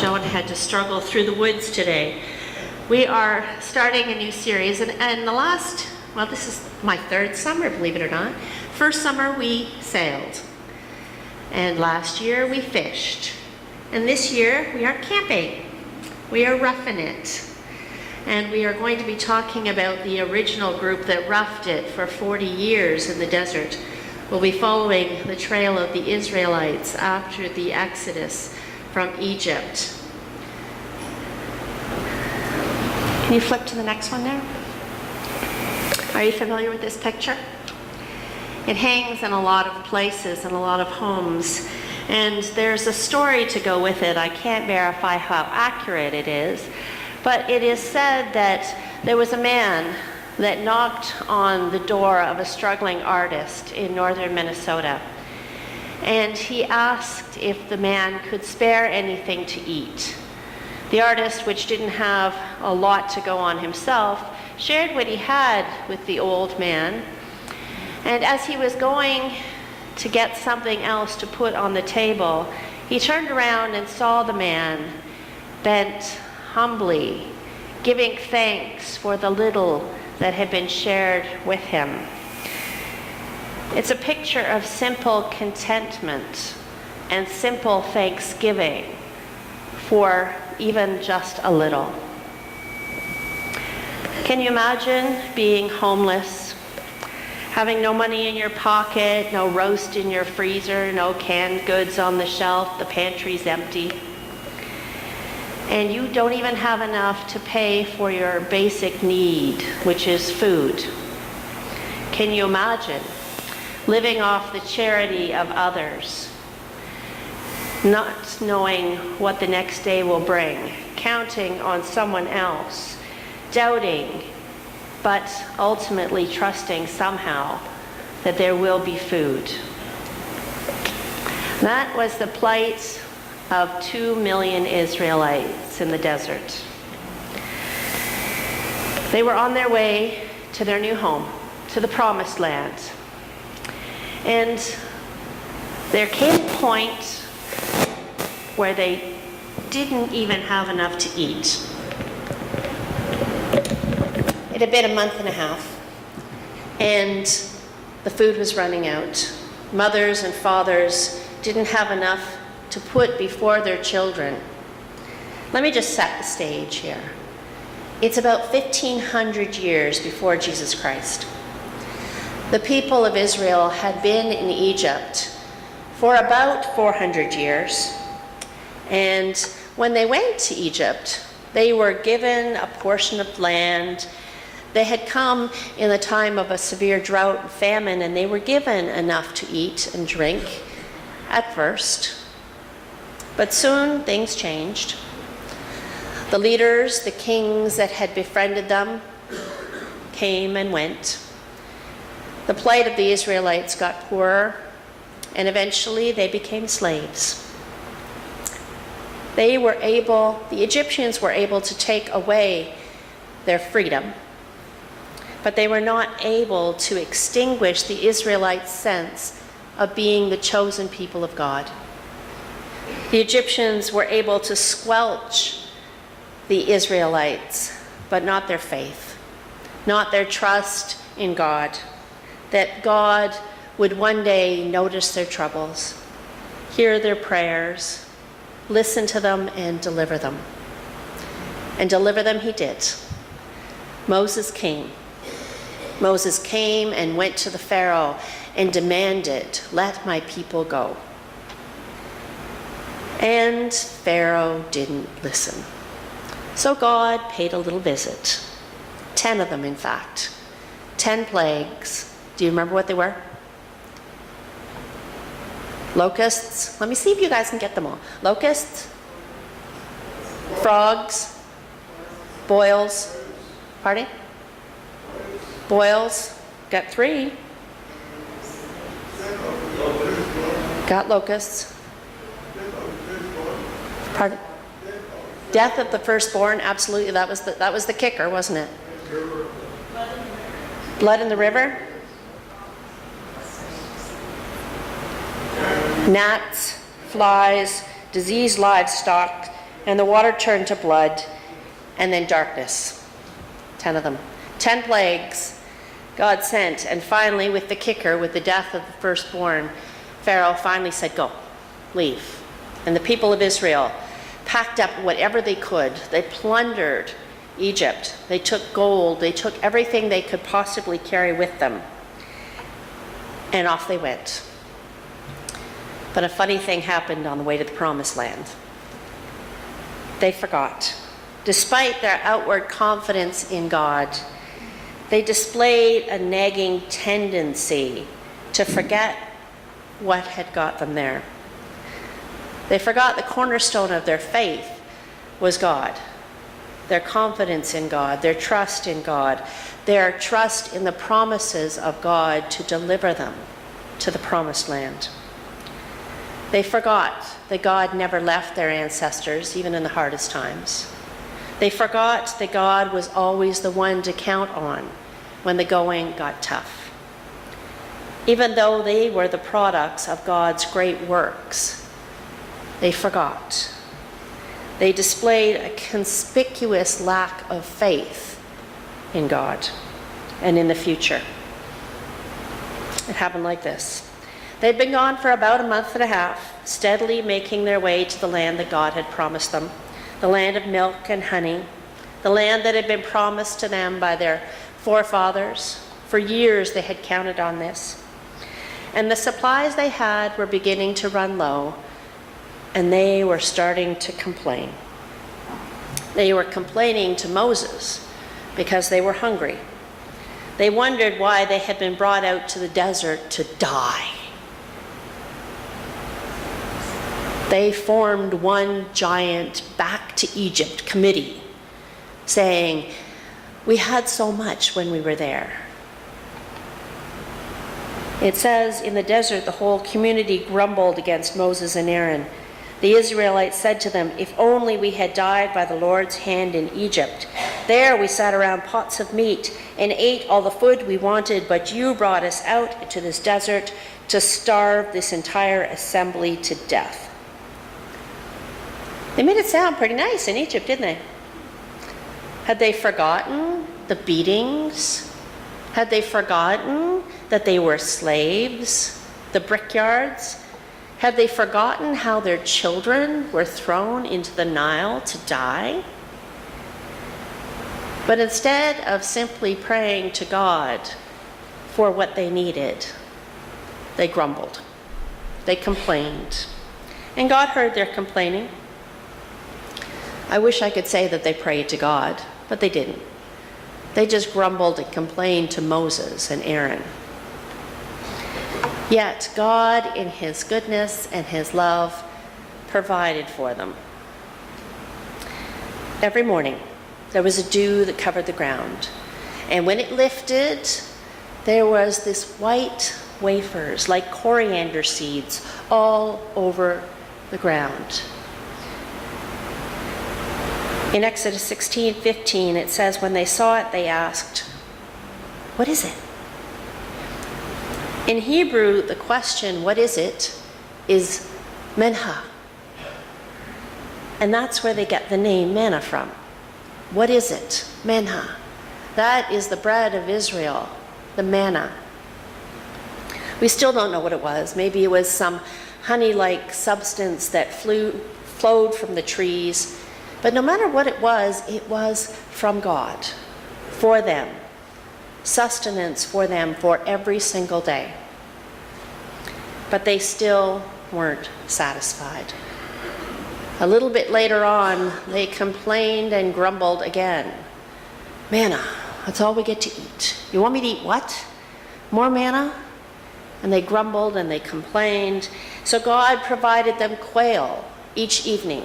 don't have to struggle through the woods today. We are starting a new series, and this is my third summer, believe it or not. First summer we sailed, and last year we fished, and this year we are camping. We are roughing it, and we are going to be talking about the original group that roughed it for 40 years in the desert. We'll be following the trail of the Israelites after the Exodus from Egypt. Can you flip to the next one there? Are you familiar with this picture? It hangs in a lot of places and a lot of homes, and there's a story to go with it. I can't verify how accurate it is, but it is said that there was a man that knocked on the door of a struggling artist in northern Minnesota. And he asked if the man could spare anything to eat. The artist, which didn't have a lot to go on himself, shared what he had with the old man. And as he was going to get something else to put on the table, he turned around and saw the man bent humbly, giving thanks for the little that had been shared with him. It's a picture of simple contentment and simple thanksgiving for even just a little. Can you imagine being homeless, having no money in your pocket, no roast in your freezer, no canned goods on the shelf, the pantry's empty, and you don't even have enough to pay for your basic need, which is food? Can you imagine living off the charity of others, not knowing what the next day will bring, counting on someone else, doubting, but ultimately trusting somehow that there will be food? That was the plight of 2 million Israelites in the desert. They were on their way to their new home, to the promised land. And there came a point where they didn't even have enough to eat. It had been a month and a half, and the food was running out. Mothers and fathers didn't have enough to put before their children. Let me just set the stage here. It's about 1,500 years before Jesus Christ. The people of Israel had been in Egypt for about 400 years. And when they went to Egypt, they were given a portion of land. They had come in the time of a severe drought and famine, and they were given enough to eat and drink at first. But soon things changed. The leaders, the kings that had befriended them, came and went. The plight of the Israelites got poorer, and eventually they became slaves. The Egyptians were able to take away their freedom, but they were not able to extinguish the Israelites' sense of being the chosen people of God. The Egyptians were able to squelch the Israelites, but not their faith, not their trust in God, that God would one day notice their troubles, hear their prayers, listen to them, and deliver them. And deliver them he did. Moses came. Moses came and went to the Pharaoh and demanded, "Let my people go." And Pharaoh didn't listen. So God paid a little visit. 10 of them, in fact. 10 plagues. Do you remember what they were? Locusts. Let me see if you guys can get them all. Locusts, frogs, boils. Pardon? Boils. Got 3. Got locusts. Pardon? Death of the firstborn. Absolutely. That was the kicker, wasn't it? Blood in the river. Gnats, flies, diseased livestock, and the water turned to blood, and then darkness. 10 of them. 10 plagues God sent, and finally, with the kicker, with the death of the firstborn, Pharaoh finally said, go, leave. And the people of Israel packed up whatever they could. They plundered Egypt. They took gold. They took everything they could possibly carry with them. And off they went. But a funny thing happened on the way to the promised land. They forgot. Despite their outward confidence in God, they displayed a nagging tendency to forget what had got them there. They forgot the cornerstone of their faith was God. Their confidence in God, their trust in God, their trust in the promises of God to deliver them to the promised land. They forgot that God never left their ancestors, even in the hardest times. They forgot that God was always the one to count on when the going got tough. Even though they were the products of God's great works, they forgot. They displayed a conspicuous lack of faith in God and in the future. It happened like this. They'd been gone for about a month and a half, steadily making their way to the land that God had promised them, the land of milk and honey, the land that had been promised to them by their forefathers. For years they had counted on this. And the supplies they had were beginning to run low, and they were starting to complain. They were complaining to Moses because they were hungry. They wondered why they had been brought out to the desert to die. They formed one giant Back to Egypt committee, saying, we had so much when we were there. It says, in the desert, the whole community grumbled against Moses and Aaron. The Israelites said to them, if only we had died by the Lord's hand in Egypt. There we sat around pots of meat and ate all the food we wanted, but you brought us out into this desert to starve this entire assembly to death. They made it sound pretty nice in Egypt, didn't they? Had they forgotten the beatings? Had they forgotten that they were slaves, the brickyards? Had they forgotten how their children were thrown into the Nile to die? But instead of simply praying to God for what they needed, they grumbled. They complained. And God heard their complaining. I wish I could say that they prayed to God, but they didn't. They just grumbled and complained to Moses and Aaron. Yet God, in his goodness and his love, provided for them. Every morning, there was a dew that covered the ground. And when it lifted, there was this white wafers, like coriander seeds, all over the ground. In Exodus 16:15, it says, when they saw it, they asked, what is it? In Hebrew, the question, what is it, is menha. And that's where they get the name manna from. What is it? Manna. That is the bread of Israel, the manna. We still don't know what it was. Maybe it was some honey-like substance that flowed from the trees. But no matter what it was from God, for them, sustenance for them for every single day. But they still weren't satisfied. A little bit later on, they complained and grumbled again. Manna, that's all we get to eat. You want me to eat what? More manna? And they grumbled and they complained. So God provided them quail each evening.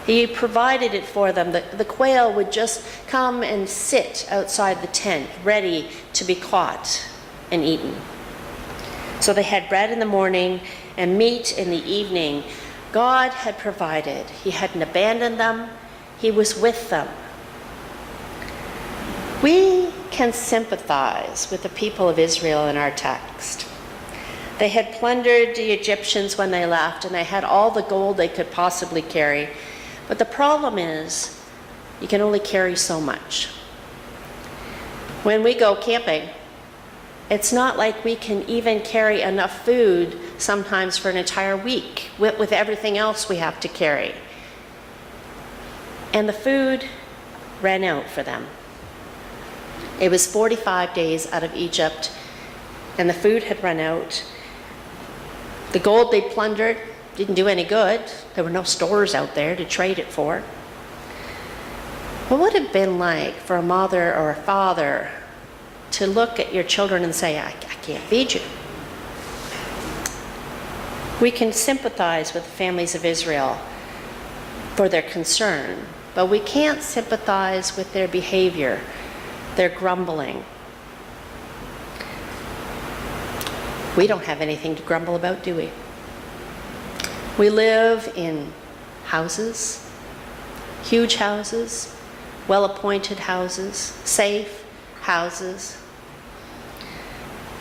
He provided it for them. The quail would just come and sit outside the tent, ready to be caught and eaten. So they had bread in the morning and meat in the evening. God had provided. He hadn't abandoned them. He was with them. We can sympathize with the people of Israel in our text. They had plundered the Egyptians when they left, and they had all the gold they could possibly carry. But the problem is, you can only carry so much. When we go camping, it's not like we can even carry enough food sometimes for an entire week with everything else we have to carry. And the food ran out for them. It was 45 days out of Egypt, and the food had run out. The gold they plundered didn't do any good. There were no stores out there to trade it for. What would it have been like for a mother or a father to look at your children and say, I can't feed you? We can sympathize with the families of Israel for their concern, but we can't sympathize with their behavior, their grumbling. We don't have anything to grumble about, do we? We live in houses, huge houses, well-appointed houses, safe houses.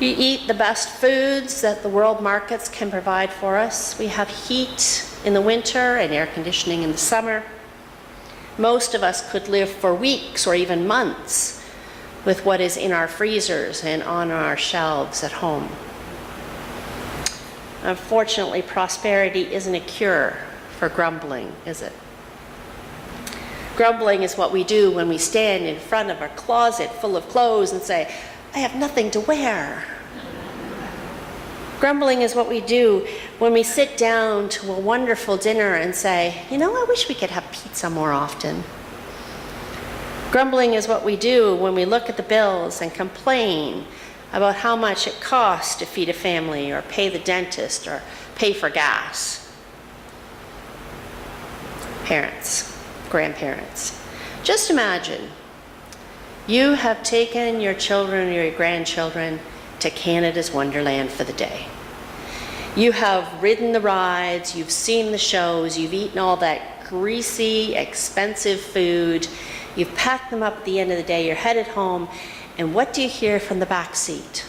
We eat the best foods that the world markets can provide for us. We have heat in the winter and air conditioning in the summer. Most of us could live for weeks or even months with what is in our freezers and on our shelves at home. Unfortunately, prosperity isn't a cure for grumbling, is it? Grumbling is what we do when we stand in front of our closet full of clothes and say, I have nothing to wear. Grumbling is what we do when we sit down to a wonderful dinner and say, I wish we could have pizza more often. Grumbling is what we do when we look at the bills and complain about how much it costs to feed a family or pay the dentist or pay for gas. Parents, grandparents, just imagine you have taken your children or your grandchildren to Canada's Wonderland for the day. You have ridden the rides, you've seen the shows, you've eaten all that greasy, expensive food, you've packed them up at the end of the day, you're headed home, and what do you hear from the back seat?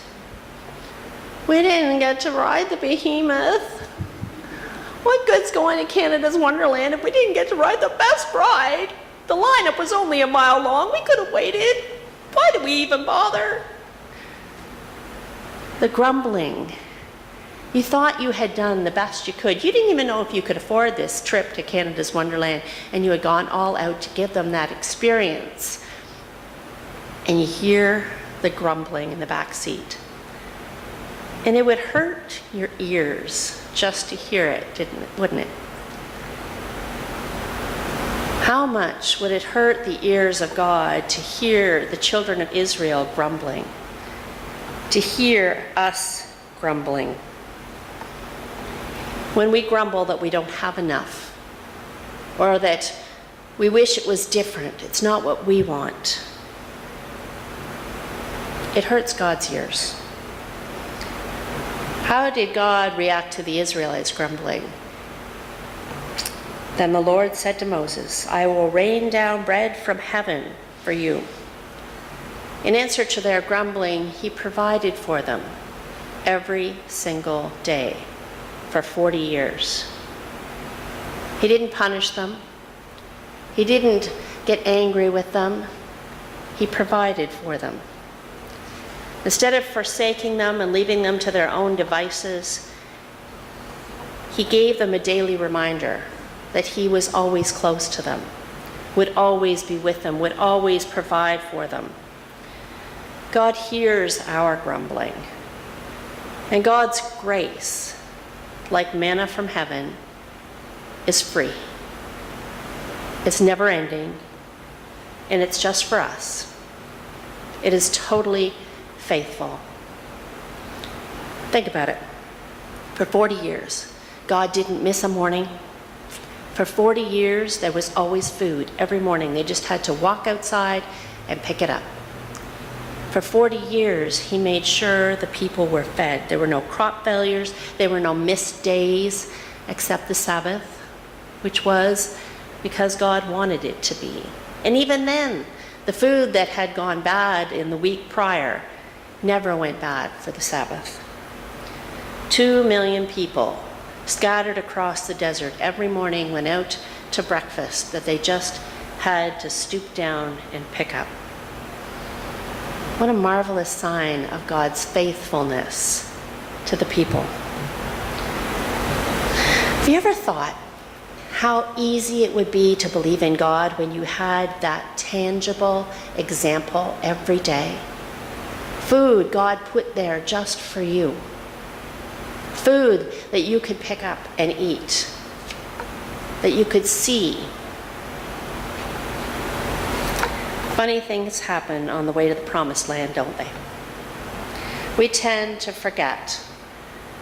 We didn't get to ride the behemoth. What good's going to Canada's Wonderland if we didn't get to ride the best ride? The lineup was only a mile long. We could have waited. Why did we even bother? The grumbling. You thought you had done the best you could. You didn't even know if you could afford this trip to Canada's Wonderland, and you had gone all out to give them that experience. And you hear the grumbling in the back seat. And it would hurt your ears just to hear it, wouldn't it? How much would it hurt the ears of God to hear the children of Israel grumbling? To hear us grumbling? When we grumble that we don't have enough, or that we wish it was different, it's not what we want, it hurts God's ears. How did God react to the Israelites grumbling? Then the Lord said to Moses, I will rain down bread from heaven for you. In answer to their grumbling, he provided for them every single day for 40 years. He didn't punish them. He didn't get angry with them. He provided for them. Instead of forsaking them and leaving them to their own devices, he gave them a daily reminder that he was always close to them, would always be with them, would always provide for them. God hears our grumbling. And God's grace, like manna from heaven, is free. It's never ending, and it's just for us. It is totally faithful. Think about it. For 40 years, God didn't miss a morning. For 40 years, there was always food every morning. They just had to walk outside and pick it up. For 40 years, he made sure the people were fed. There were no crop failures. There were no missed days except the Sabbath, which was because God wanted it to be. And even then, the food that had gone bad in the week prior never went bad for the Sabbath. 2 million people scattered across the desert, every morning went out to breakfast that they just had to stoop down and pick up. What a marvelous sign of God's faithfulness to the people. Have you ever thought how easy it would be to believe in God when you had that tangible example every day? Food God put there just for you. Food that you could pick up and eat, that you could see. Funny things happen on the way to the promised land, don't they? We tend to forget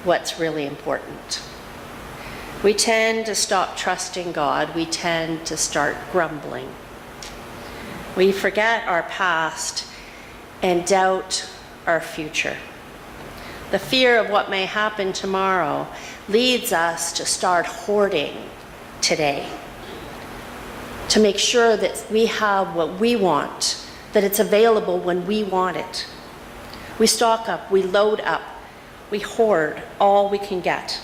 what's really important. We tend to stop trusting God. We tend to start grumbling. We forget our past and doubt our future. The fear of what may happen tomorrow leads us to start hoarding today, to make sure that we have what we want, that it's available when we want it. We stock up, we load up, we hoard all we can get.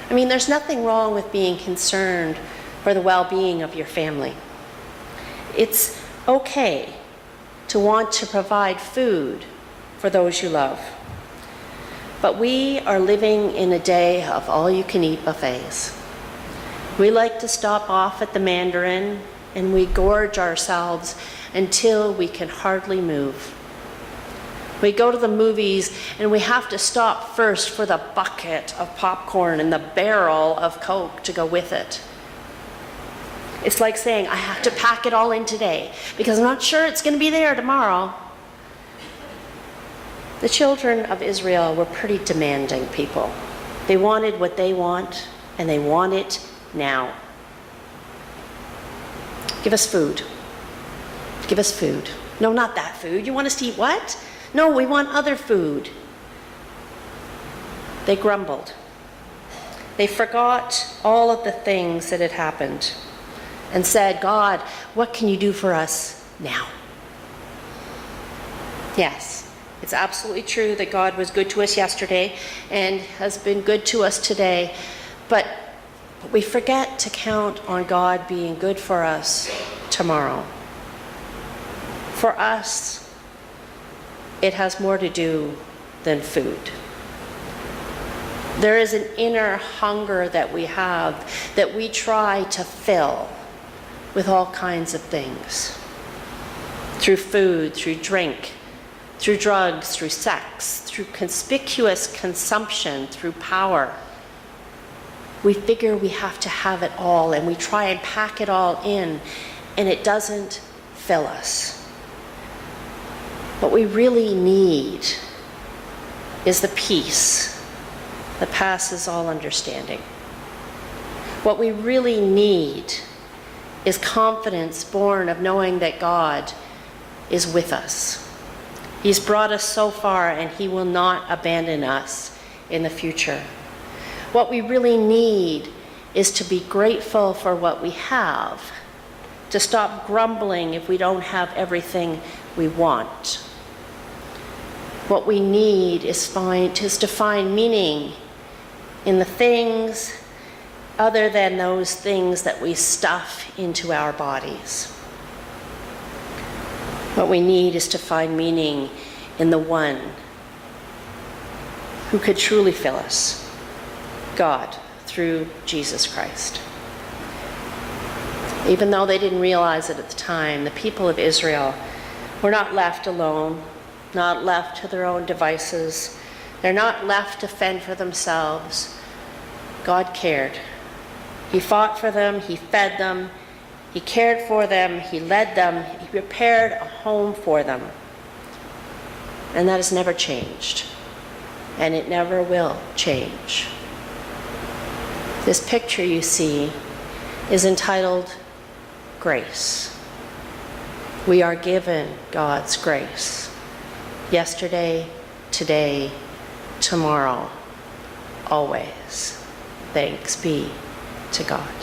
I mean, there's nothing wrong with being concerned for the well-being of your family. It's okay to want to provide food for those you love. But we are living in a day of all-you-can-eat buffets. We like to stop off at the Mandarin and we gorge ourselves until we can hardly move. We go to the movies and we have to stop first for the bucket of popcorn and the barrel of Coke to go with it. It's like saying, I have to pack it all in today because I'm not sure it's going to be there tomorrow. The children of Israel were pretty demanding people. They wanted what they want, and they want it now. Give us food. Give us food. No, not that food. You want us to eat what? No, we want other food. They grumbled. They forgot all of the things that had happened and said, God, what can you do for us now? Yes. It's absolutely true that God was good to us yesterday and has been good to us today, but we forget to count on God being good for us tomorrow. For us, it has more to do than food. There is an inner hunger that we have that we try to fill with all kinds of things. Through food, through drink, through drugs, through sex, through conspicuous consumption, through power. We figure we have to have it all and we try and pack it all in and it doesn't fill us. What we really need is the peace that passes all understanding. What we really need is confidence born of knowing that God is with us. He's brought us so far and he will not abandon us in the future. What we really need is to be grateful for what we have, to stop grumbling if we don't have everything we want. What we need is to find meaning in the things other than those things that we stuff into our bodies. What we need is to find meaning in the one who could truly fill us, God, through Jesus Christ. Even though they didn't realize it at the time, the people of Israel were not left alone, not left to their own devices. They're not left to fend for themselves. God cared. He fought for them, he fed them, he cared for them, he led them, he prepared a home for them. And that has never changed. And it never will change. This picture you see is entitled Grace. We are given God's grace. Yesterday, today, tomorrow, always. Thanks be to God.